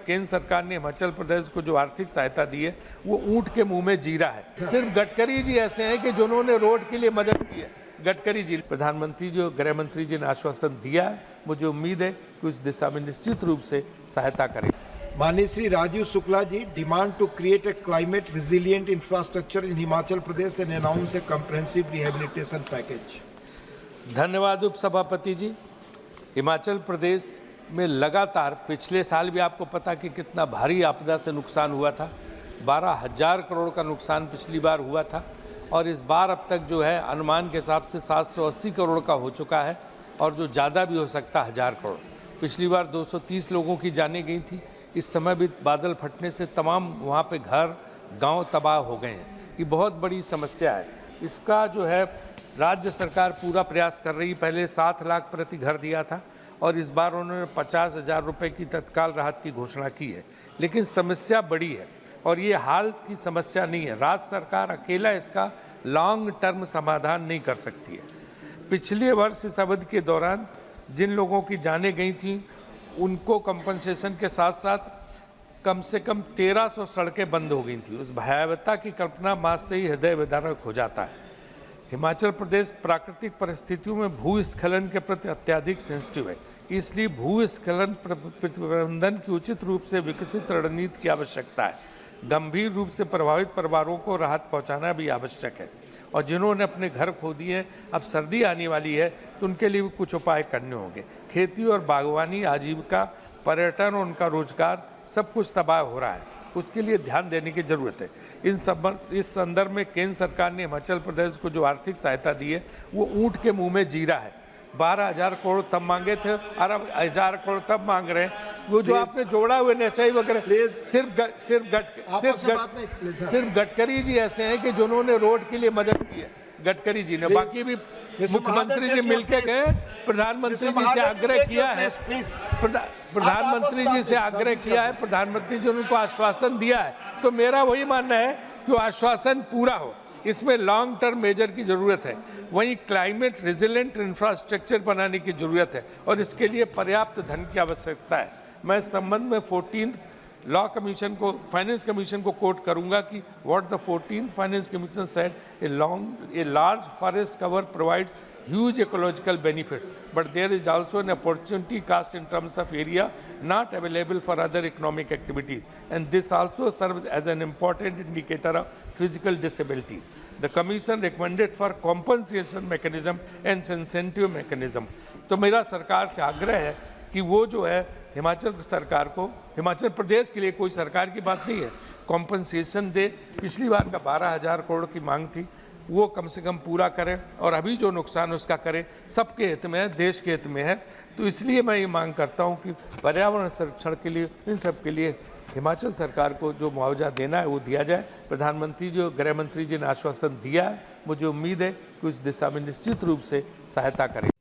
केंद्र सरकार ने हिमाचल प्रदेश को जो आर्थिक सहायता दी है वो ऊंट के मुंह में जीरा है। सिर्फ गडकरी जी ऐसे हैं कि जिन्होंने रोड के लिए मदद की है। गडकरी जी, प्रधानमंत्री जो गृह मंत्री जी ने आश्वासन दिया है, मुझे उम्मीद है कि उस दिशा में निश्चित रूप से सहायता करेंगे। माननीय Shri Rajiv Shukla ji, demand to create a climate resilient infrastructure in Himachal Pradesh and announce a comprehensive rehabilitation package. धन्यवाद उपसभापति जी। हिमाचल प्रदेश में लगातार पिछले साल भी आपको पता कि कितना भारी आपदा से नुकसान हुआ था। 12,000 करोड़ का नुकसान पिछली बार हुआ था और इस बार अब तक जो है अनुमान के हिसाब से 780 करोड़ का हो चुका है और जो ज़्यादा भी हो सकता है 1000 करोड़। पिछली बार 230 लोगों की जानें गई थी। इस समय भी बादल फटने से तमाम वहाँ पे घर गांव तबाह हो गए हैं। ये बहुत बड़ी समस्या है। इसका जो है राज्य सरकार पूरा प्रयास कर रही है। पहले 7 लाख प्रति घर दिया था और इस बार उन्होंने 50,000 रुपये की तत्काल राहत की घोषणा की है। लेकिन समस्या बड़ी है और ये हाल की समस्या नहीं है। राज्य सरकार अकेला इसका लॉन्ग टर्म समाधान नहीं कर सकती है। पिछले वर्ष इस अवधि के दौरान जिन लोगों की जानें गई थी उनको कंपनसेशन के साथ साथ कम से कम 1300 सड़कें बंद हो गई थी। उस भयावहता की कल्पना मात्र से ही हृदय विदारक हो जाता है। हिमाचल प्रदेश प्राकृतिक परिस्थितियों में भूस्खलन के प्रति अत्यधिक सेंसिटिव है, इसलिए भूस्खलन प्रबंधन की उचित रूप से विकसित रणनीति की आवश्यकता है। गंभीर रूप से प्रभावित परिवारों को राहत पहुंचाना भी आवश्यक है और जिन्होंने अपने घर खो दिए, अब सर्दी आने वाली है तो उनके लिए भी कुछ उपाय करने होंगे। खेती और बागवानी, आजीविका, पर्यटन और उनका रोजगार सब कुछ तबाह हो रहा है। उसके लिए ध्यान देने की ज़रूरत है। इस संदर्भ में केंद्र सरकार ने हिमाचल प्रदेश को जो आर्थिक सहायता दी है वो ऊंट के मुंह में जीरा है। 12,000 करोड़ तब मांगे थे और अब 1,000 करोड़ तब मांग रहे हैं। वो जो आपने जोड़ा हुए नचाई वगैरह, सिर्फ गडकरी जी ऐसे हैं कि जिन्होंने रोड के लिए मदद की है। गडकरी जी ने, बाकी भी मुख्यमंत्री जी मिलके गए, प्रधानमंत्री जी से आग्रह किया है, प्रधानमंत्री जी से आग्रह किया है, प्रधानमंत्री जी ने उनको आश्वासन दिया है। तो मेरा वही मानना है कि वो आश्वासन पूरा हो। इसमें लॉन्ग टर्म मेजर की ज़रूरत है। वहीं क्लाइमेट रेजिलेंट इंफ्रास्ट्रक्चर बनाने की ज़रूरत है और इसके लिए पर्याप्त धन की आवश्यकता है। मैं इस संबंध में 14th लॉ कमीशन को, फाइनेंस कमीशन को कोट करूंगा कि what the 14th finance commission said, a large forest cover provides huge ecological benefits, but there is also an opportunity cost in terms of area not available for other economic activities, and this also serves as an important indicator of physical disability. The Commission recommended for compensation mechanism and incentive mechanism. तो मेरा सरकार से आग्रह है कि वो जो है हिमाचल सरकार को, हिमाचल प्रदेश के लिए कोई सरकार की बात नहीं है, कॉम्पनसेशन दे। पिछली बार का 12,000 करोड़ की मांग थी, वो कम से कम पूरा करें और अभी जो नुकसान उसका करें। सबके हित में है, देश के हित में है। तो इसलिए मैं ये मांग करता हूँ कि पर्यावरण संरक्षण के लिए, इन सब के लिए हिमाचल सरकार को जो मुआवजा देना है वो दिया जाए। प्रधानमंत्री जो गृह मंत्री जी ने आश्वासन दिया है, मुझे उम्मीद है कि उस दिशा में निश्चित रूप से सहायता करेंगे।